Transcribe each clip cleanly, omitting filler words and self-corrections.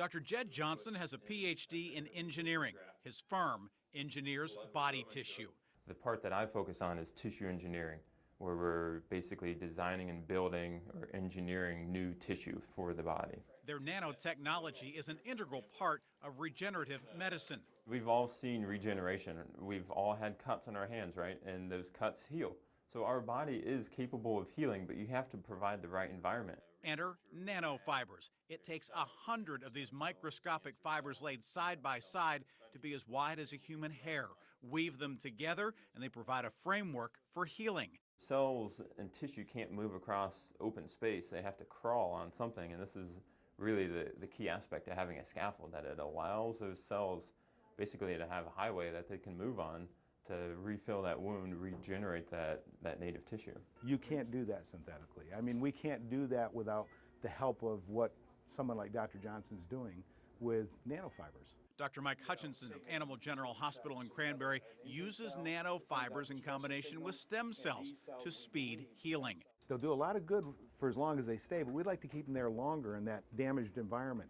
Dr. Jed Johnson has a PhD in engineering. His firm engineers body tissue. The part that I focus on is tissue engineering, where we're basically designing and building or engineering new tissue for the body. Their nanotechnology is an integral part of regenerative medicine. We've all seen regeneration. We've all had cuts on our hands, right? And those cuts heal. So our body is capable of healing, but you have to provide the right environment. Enter nanofibers. It takes 100 of these microscopic fibers laid side by side to be as wide as a human hair. Weave them together, and they provide a framework for healing. Cells and tissue can't move across open space. They have to crawl on something, and this is really the key aspect of having a scaffold, that it allows those cells basically to have a highway that they can move on to refill that wound, regenerate that native tissue. You can't do that synthetically. I mean, we can't do that without the help of what someone like Dr. Johnson's doing with nanofibers. Dr. Mike Hutchinson of Animal General Hospital in Cranberry uses nanofibers in combination with stem cells to speed healing. They'll do a lot of good for as long as they stay, but we'd like to keep them there longer in that damaged environment.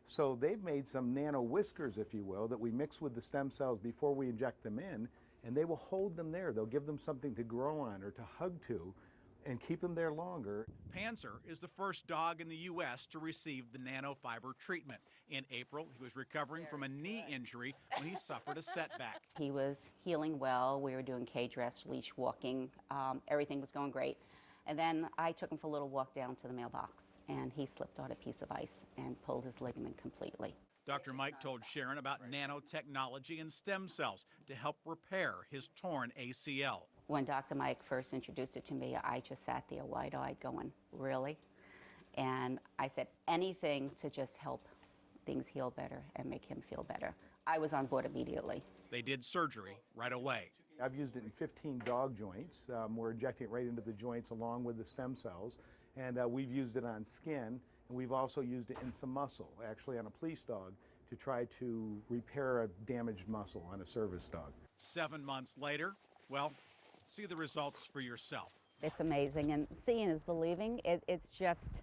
So they've made some nano whiskers, if you will, that we mix with the stem cells before we inject them in, and they will hold them there. They'll give them something to grow on or to hug to and keep them there longer. Panzer is the first dog in the U.S. to receive the nanofiber treatment. In April, he was recovering from a knee injury when he suffered a setback. He was healing well. We were doing cage rest, leash walking. Everything was going great. And then I took him for a little walk down to the mailbox, and he slipped on a piece of ice and pulled his ligament completely. Dr. Mike told Sharon about nanotechnology and stem cells to help repair his torn ACL. When Dr. Mike first introduced it to me, I just sat there wide-eyed going, really? And I said, anything to just help things heal better and make him feel better. I was on board immediately. They did surgery right away. I've used it in 15 dog joints. We're injecting it right into the joints along with the stem cells. And we've used it on skin, and we've also used it in some muscle, actually on a police dog, to try to repair a damaged muscle on a service dog. 7 months later, well, see the results for yourself. It's amazing, and seeing is believing. It's just,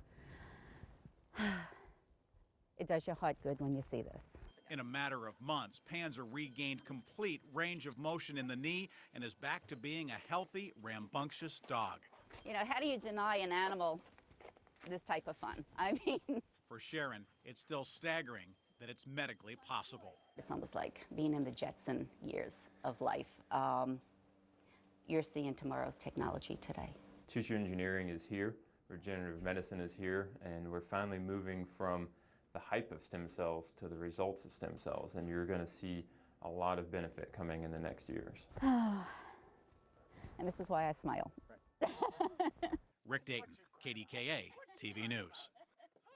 it does your heart good when you see this. In a matter of months, Panzer regained complete range of motion in the knee and is back to being a healthy, rambunctious dog. You know, how do you deny an animal this type of fun? I mean... For Sharon, it's still staggering that it's medically possible. It's almost like being in the Jetson years of life. You're seeing tomorrow's technology today. Tissue engineering is here, regenerative medicine is here, and we're finally moving from the hype of stem cells to the results of stem cells, and you're going to see a lot of benefit coming in the next years. And this is why I smile. Rick Dayton, KDKA-TV News.